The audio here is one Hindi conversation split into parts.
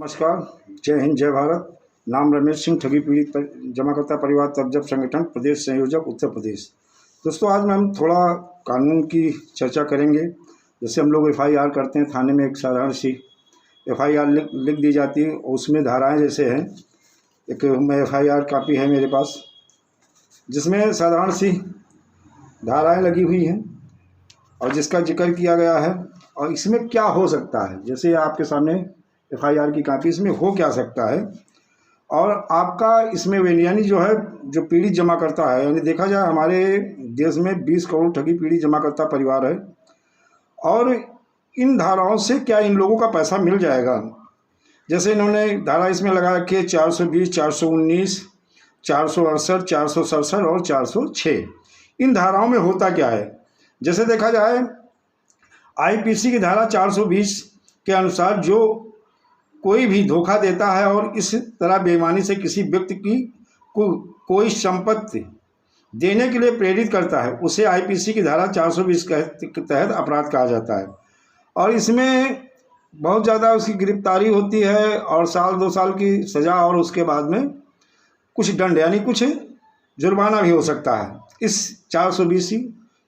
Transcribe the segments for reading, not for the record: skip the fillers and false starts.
नमस्कार। जय हिंद, जय भारत। नाम रमेश सिंह, ठगी पीड़ित जमाकर्ता परिवार तबजब संगठन, प्रदेश संयोजक, उत्तर प्रदेश। दोस्तों, आज हम थोड़ा कानून की चर्चा करेंगे। जैसे हम लोग एफआईआर करते हैं, थाने में एक साधारण सी एफआईआर लिख दी जाती है। उसमें धाराएं जैसे हैं, एक एफआईआर कापी है मेरे पास, जिसमें साधारण सी धाराएं लगी हुई हैं और जिसका जिक्र किया गया है और इसमें क्या हो सकता है। जैसे आपके सामने एफआईआर की कापी, इसमें हो क्या सकता है और आपका इसमें यानी जो है, जो पीड़ित जमा करता है, यानी देखा जाए हमारे देश में 20 करोड़ ठगी पीड़ित जमा करता परिवार है और इन धाराओं से क्या इन लोगों का पैसा मिल जाएगा। जैसे इन्होंने धारा इसमें लगा रखी है 420, 419, 468, 467 और 406। इन धाराओं में होता क्या है, जैसे देखा जाए आईपीसी की धारा 420 के अनुसार जो कोई भी धोखा देता है और इस तरह बेईमानी से किसी व्यक्ति की कोई संपत्ति देने के लिए प्रेरित करता है, उसे आईपीसी की धारा 420 के तहत अपराध कहा जाता है। और इसमें बहुत ज़्यादा उसकी गिरफ्तारी होती है और 1-2 साल की सज़ा और उसके बाद में कुछ दंड यानी कुछ जुर्माना भी हो सकता है इस 420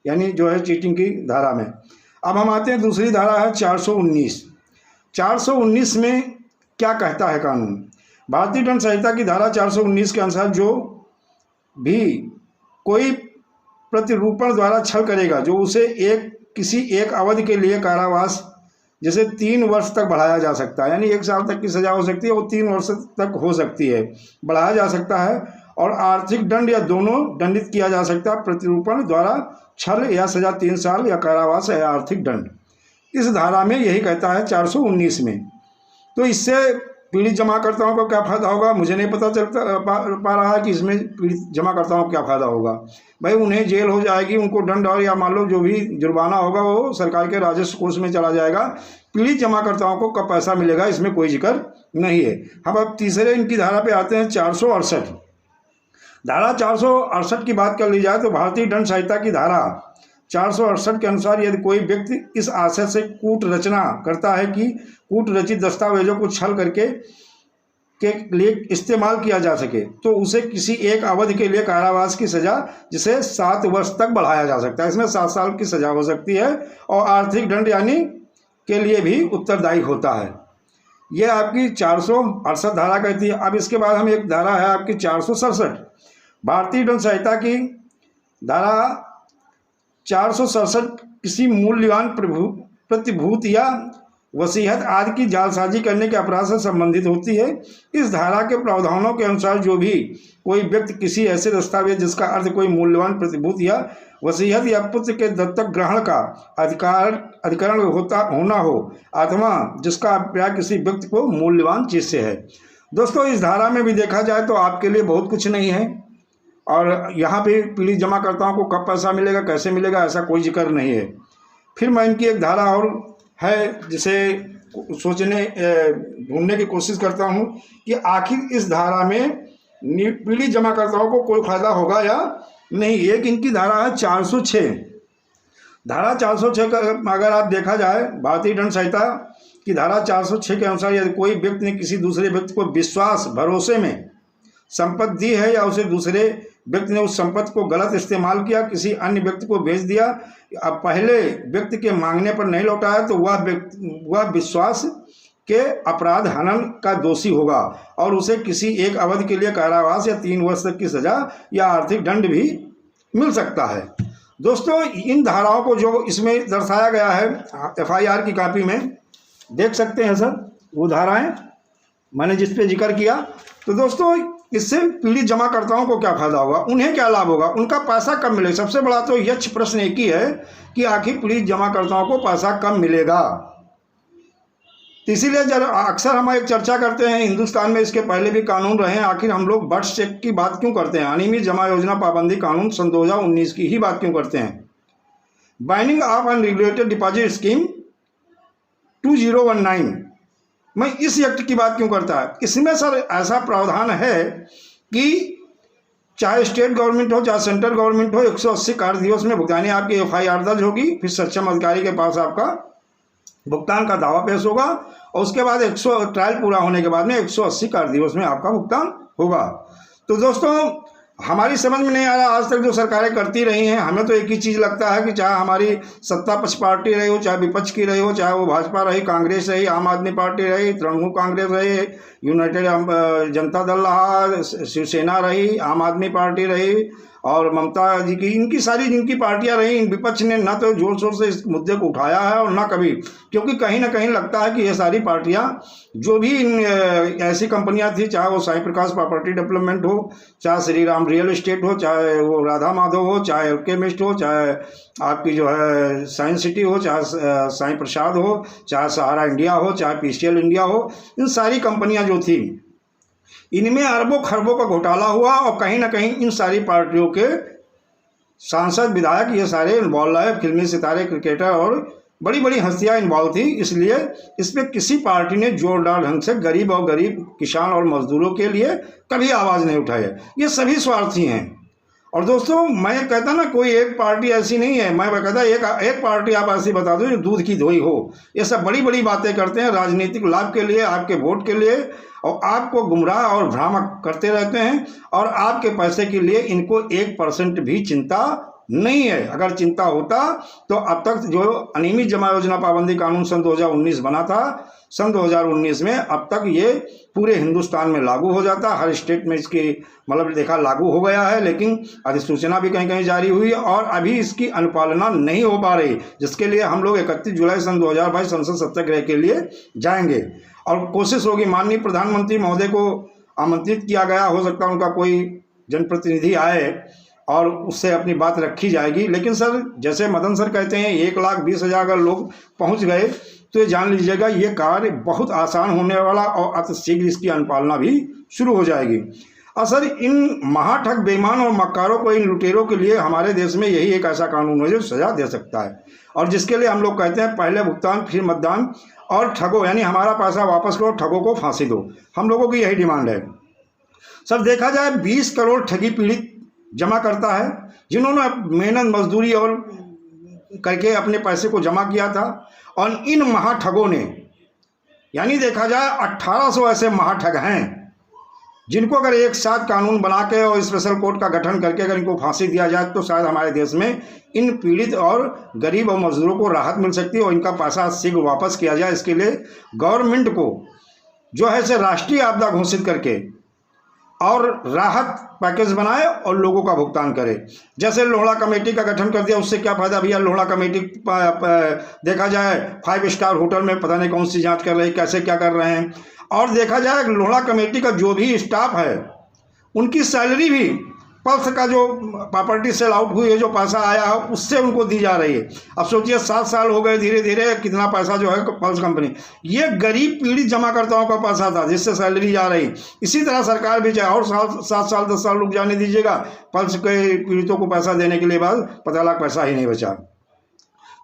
यानी जो है चीटिंग की धारा में। अब हम आते हैं, दूसरी धारा है 419। 419 में क्या कहता है कानून। भारतीय दंड संहिता की धारा 419 के अनुसार जो भी कोई प्रतिरूपण द्वारा छल करेगा, जो उसे किसी एक अवधि के लिए कारावास जैसे 3 वर्ष तक बढ़ाया जा सकता है, यानी 1 साल तक की सज़ा हो सकती है और 3 वर्ष तक हो सकती है, बढ़ाया जा सकता है, और आर्थिक दंड या दोनों दंडित किया जा सकता है। प्रतिरूपण द्वारा छल या सज़ा 3 साल या कारावास या आर्थिक दंड, इस धारा में यही कहता है 419 में। तो इससे पीड़ित जमाकर्ताओं को क्या फ़ायदा होगा, मुझे नहीं पता चलता पा रहा है कि इसमें पीड़ित जमाकर्ताओं को क्या फ़ायदा होगा। भाई उन्हें जेल हो जाएगी, उनको दंड और या मान लो जो भी जुर्माना होगा वो सरकार के राजस्व कोष में चला जाएगा। पीड़ित जमाकर्ताओं को कब पैसा मिलेगा, इसमें कोई जिक्र नहीं है। हम अब तीसरे इनकी धारा पे आते हैं, 468। धारा 468 की बात कर ली जाए तो भारतीय दंड संहिता की धारा 468 के अनुसार यदि कोई व्यक्ति इस आशय से कूट रचना करता है कि कूट रचित दस्तावेजों को छल करके के लिए इस्तेमाल किया जा सके, तो उसे किसी एक अवधि के लिए कारावास की सज़ा जिसे 7 वर्ष तक बढ़ाया जा सकता है, इसमें 7 साल की सज़ा हो सकती है, और आर्थिक दंड यानी के लिए भी उत्तरदायी होता है। यह आपकी 468 धारा कहती है। अब इसके बाद हम एक धारा है आपकी 467। भारतीय दंड संहिता की धारा 467 किसी मूल्यवान प्रतिभूति या वसीयत आदि की जालसाजी करने के अपराध से संबंधित होती है। इस धारा के प्रावधानों के अनुसार जो भी कोई व्यक्ति किसी ऐसे दस्तावेज जिसका अर्थ कोई मूल्यवान प्रतिभूति या वसीयत या पुत्र के दत्तक ग्रहण का अधिकरण होना हो अथवा जिसका अभिप्राय किसी व्यक्ति को मूल्यवान चीज से है। दोस्तों, इस धारा में भी देखा जाए तो आपके लिए बहुत कुछ नहीं है और यहाँ पे पीड़ित जमाकर्ताओं को कब पैसा मिलेगा, कैसे मिलेगा, ऐसा कोई जिक्र नहीं है। फिर मैं इनकी एक धारा और है जिसे ढूंढने की कोशिश करता हूँ कि आखिर इस धारा में पीड़ित जमाकर्ताओं को कोई फायदा होगा या नहीं। एक इनकी धारा है 406। धारा 406 का अगर आप देखा जाए, भारतीय दंड संहिता की धारा 406 के अनुसार यदि कोई व्यक्ति ने किसी दूसरे व्यक्ति को विश्वास भरोसे में संपत्ति दी है या उसे दूसरे व्यक्ति ने उस संपत्ति को गलत इस्तेमाल किया, किसी अन्य व्यक्ति को भेज दिया, अब पहले व्यक्ति के मांगने पर नहीं लौटाया, तो वह विश्वास के अपराध हनन का दोषी होगा और उसे किसी एक अवधि के लिए कारावास या 3 वर्ष तक की सजा या आर्थिक दंड भी मिल सकता है। दोस्तों, इन धाराओं को जो इसमें दर्शाया गया है एफआईआर की कॉपी में देख सकते हैं सर, वो धाराएं मैंने जिस पे जिक्र किया। तो दोस्तों, इससे पीड़ित जमाकर्ताओं को क्या फायदा होगा, उन्हें क्या लाभ होगा, उनका पैसा कब मिलेगा। सबसे बड़ा तो यक्ष प्रश्न एक ही है कि आखिर पीड़ित जमाकर्ताओं को पैसा कब मिलेगा। इसीलिए जब अक्सर हम एक चर्चा करते हैं, हिंदुस्तान में इसके पहले भी कानून रहे हैं, आखिर हम लोग बर्थ चेक की बात क्यों करते हैं, अनियमित जमा योजना पाबंदी कानून सन 2019 की ही बात क्यों करते हैं। Binding of unregulated deposit scheme 2019 मैं इस एक्ट की बात क्यों करता है। इसमें सर ऐसा प्रावधान है कि चाहे स्टेट गवर्नमेंट हो चाहे सेंट्रल गवर्नमेंट हो, 180 कार्य दिवस में भुगतानी आपकी एफआईआर दर्ज होगी, फिर सक्षम अधिकारी के पास आपका भुगतान का दावा पेश होगा और उसके बाद 100 ट्रायल पूरा होने के बाद में 180 कार्य दिवस में आपका भुगतान होगा। तो दोस्तों, हमारी समझ में नहीं आ रहा आज तक जो सरकारें करती रही हैं, हमें तो एक ही चीज़ लगता है कि चाहे हमारी सत्ता पक्ष पार्टी रही हो, चाहे विपक्ष की रही हो, चाहे वो भाजपा रही, कांग्रेस रही, आम आदमी पार्टी रही, तृणमूल कांग्रेस रही, यूनाइटेड जनता दल रहा, शिवसेना रही, आम आदमी पार्टी रही और ममता जी की, इनकी सारी जिनकी पार्टियां रही, इन विपक्ष ने ना तो जोर शोर से इस मुद्दे को उठाया है और ना कभी, क्योंकि कहीं ना कहीं लगता है कि ये सारी पार्टियां जो भी ऐसी कंपनियां थी, चाहे वो साई प्रकाश प्रॉपर्टी डेवलपमेंट हो, चाहे श्री राम रियल एस्टेट हो, चाहे वो राधा माधव हो, चाहे अल्केमिस्ट हो, चाहे आपकी जो है साइंस सिटी हो, चाहे साई प्रसाद हो, चाहे सहारा इंडिया हो, चाहे पीसीएल इंडिया हो, इन सारी कंपनियां जो थी इनमें अरबों खरबों का घोटाला हुआ और कहीं ना कहीं इन सारी पार्टियों के सांसद विधायक ये सारे इन्वॉल्व है, फिल्मी सितारे, क्रिकेटर और बड़ी बड़ी हस्तियां इन्वॉल्व थी। इसलिए इस पर किसी पार्टी ने जोरदार ढंग से गरीब किसान और मजदूरों के लिए कभी आवाज़ नहीं उठाई है। ये सभी स्वार्थी हैं। और दोस्तों, मैं कहता ना कोई एक पार्टी ऐसी नहीं है, मैं कहता एक पार्टी आप ऐसी बता दो जो दूध की धोई हो। ये सब बड़ी बड़ी बातें करते हैं राजनीतिक लाभ के लिए, आपके वोट के लिए, और आपको गुमराह और भ्रामक करते रहते हैं और आपके पैसे के लिए इनको 1% भी चिंता नहीं है। अगर चिंता होता तो अब तक जो अनियमित जमा योजना पाबंदी कानून सन 2019 बना था, सन 2019 में अब तक ये पूरे हिंदुस्तान में लागू हो जाता। हर स्टेट में इसकी मतलब देखा लागू हो गया है, लेकिन अधिसूचना भी कहीं कहीं जारी हुई और अभी इसकी अनुपालना नहीं हो पा रही, जिसके लिए हम लोग 31 जुलाई सन 2022 संसद सत्याग्रह के लिए जाएंगे और कोशिश होगी माननीय प्रधानमंत्री महोदय को आमंत्रित किया गया, हो सकता है उनका कोई जनप्रतिनिधि आए और उससे अपनी बात रखी जाएगी। लेकिन सर, जैसे मदन सर कहते हैं 1,20,000 अगर लोग पहुंच गए तो ये जान लीजिएगा ये कार्य बहुत आसान होने वाला और अतिशीघ्र इसकी अनुपालना भी शुरू हो जाएगी। और सर, इन महाठग बेईमान और मक्कारों को, इन लुटेरों के लिए हमारे देश में यही एक ऐसा कानून है जो सजा दे सकता है और जिसके लिए हम लोग कहते हैं पहले भुगतान फिर मतदान और ठगो यानी हमारा पैसा वापस करो, ठगों को फांसी दो। हम लोगों की यही डिमांड है। सर, देखा जाए 20 करोड़ ठगी पीड़ित जमा करता है जिन्होंने मेहनत मजदूरी और करके अपने पैसे को जमा किया था और इन महाठगों ने, यानी देखा जाए 1800 ऐसे महाठग हैं जिनको अगर एक साथ कानून बना के और स्पेशल कोर्ट का गठन करके अगर इनको फांसी दिया जाए तो शायद हमारे देश में इन पीड़ित और गरीब और मजदूरों को राहत मिल सकती है और इनका पैसा शीघ्र वापस किया जाए। इसके लिए गवर्नमेंट को जो है से राष्ट्रीय आपदा घोषित करके और राहत पैकेज बनाए और लोगों का भुगतान करे। जैसे लोहड़ा कमेटी का गठन कर दिया, उससे क्या फ़ायदा भैया? लोहड़ा कमेटी देखा जाए 5 स्टार होटल में पता नहीं कौन सी जांच कर रही, कैसे क्या कर रहे हैं। और देखा जाए लोहड़ा कमेटी का जो भी स्टाफ है उनकी सैलरी भी पल्स का जो प्रॉपर्टी सेल आउट हुई है, जो पैसा आया है उससे उनको दी जा रही है। अब सोचिए 7 साल हो गए, धीरे धीरे कितना पैसा जो है पल्स कंपनी, ये गरीब पीड़ित जमाकर्ताओं का पैसा था जिससे सैलरी जा रही। इसी तरह सरकार भी चाहे और 7 साल 10 साल रुक जाने दीजिएगा, पल्स के पीड़ितों को पैसा देने के लिए बाद पता लगा पैसा ही नहीं बचा।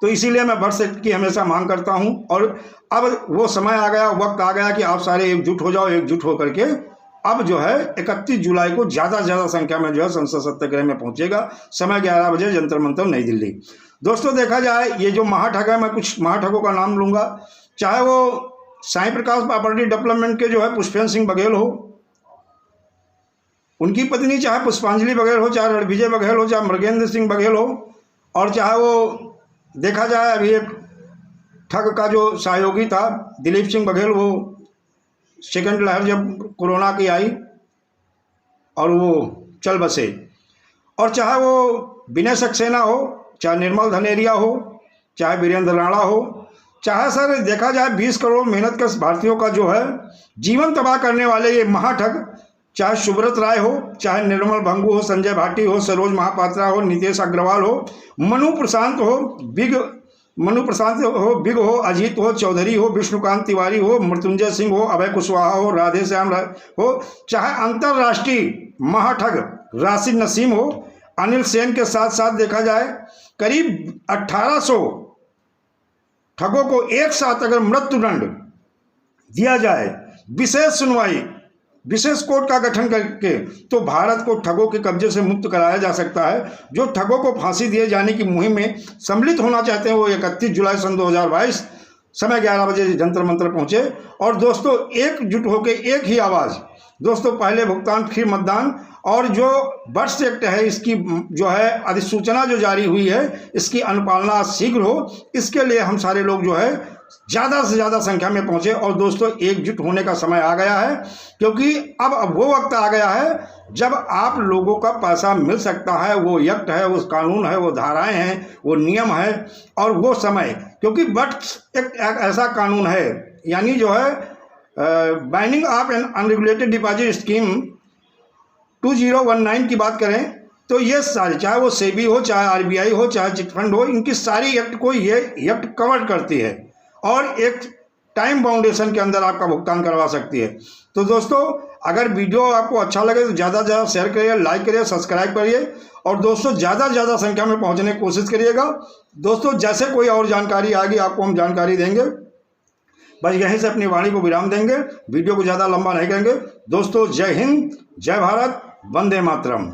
तो इसीलिए मैं बर्थ सेट की हमेशा मांग करता हूं और अब वो समय आ गया, वक्त आ गया कि आप सारे एकजुट हो जाओ। एकजुट होकर के अब जो है 31 जुलाई को ज़्यादा से ज़्यादा संख्या में जो है संसद सत्याग्रह में पहुंचेगा। समय 11 बजे जंतर मंतर नई दिल्ली। दोस्तों, देखा जाए ये जो महाठग है, मैं कुछ महाठगों का नाम लूँगा, चाहे वो साई प्रकाश प्रॉपर्टी डेवलपमेंट के जो है पुष्पेंद्र सिंह बघेल हो, उनकी पत्नी चाहे पुष्पांजलि बघेल हो, चाहे रणविजय बघेल हो, चाहे मृगेंद्र सिंह बघेल हो, और चाहे वो देखा जाए अभी एक ठग का जो सहयोगी था दिलीप सिंह बघेल, वो सेकंड लहर जब कोरोना की आई और वो चल बसे, और चाहे वो विनय सक्सेना हो, चाहे निर्मल धनेरिया हो, चाहे वीरेंद्र राणा हो, चाहे सर देखा जाए 20 करोड़ मेहनत कर भारतीयों का जो है जीवन तबाह करने वाले ये महाठग, चाहे सुब्रत राय हो, चाहे निर्मल भंगू हो, संजय भाटी हो, सरोज महापात्रा हो, नितेश अग्रवाल हो, मनु प्रशांत हो, बिग हो, अजीत हो, चौधरी हो, विष्णुकांत तिवारी हो, मृत्युंजय सिंह हो, अभय कुशवाहा हो, राधे श्याम हो, चाहे अंतर्राष्ट्रीय महाठग राशिद नसीम हो, अनिल सेन के साथ साथ देखा जाए करीब 1800 ठगों को एक साथ अगर मृत्युदंड दिया जाए, विशेष सुनवाई, विशेष कोर्ट का गठन करके, तो भारत को ठगों के कब्जे से मुक्त कराया जा सकता है। जो ठगों को फांसी दिए जाने की मुहिम में सम्मिलित होना चाहते हैं वो 31 जुलाई सन 2022 समय 11 बजे जंतर मंतर पहुँचे और दोस्तों एकजुट होकर एक ही आवाज़, दोस्तों पहले भुगतान फिर मतदान, और जो बर्ड्स एक्ट है इसकी जो है अधिसूचना जो जारी हुई है इसकी अनुपालना शीघ्र हो, इसके लिए हम सारे लोग जो है ज़्यादा से ज़्यादा संख्या में पहुँचे। और दोस्तों एकजुट होने का समय आ गया है, क्योंकि अब वो वक्त आ गया है जब आप लोगों का पैसा मिल सकता है। वो एक्ट है, वो कानून है, वो धाराएं हैं, वो नियम है, और वो समय, क्योंकि बर्ड्स एक्ट एक ऐसा कानून है, यानी जो है binding of an unregulated deposit scheme 2019 की बात करें तो ये सारी, चाहे वो सेबी हो, चाहे आरबीआई हो, चाहे चिटफंड हो, इनकी सारी एक्ट को ये एक्ट कवर करती है और एक टाइम बाउंडेशन के अंदर आपका भुगतान करवा सकती है। तो दोस्तों अगर वीडियो आपको अच्छा लगे तो ज़्यादा से ज़्यादा शेयर करिए, लाइक करिए, सब्सक्राइब करिए, और दोस्तों ज़्यादा से ज़्यादा संख्या में पहुंचने की कोशिश करिएगा। दोस्तों जैसे कोई और जानकारी आएगी आपको हम जानकारी देंगे। बस यहीं से अपनी वाणी को विराम देंगे, वीडियो को ज़्यादा लंबा नहीं करेंगे। दोस्तों जय हिंद, जय भारत, वंदे मातरम।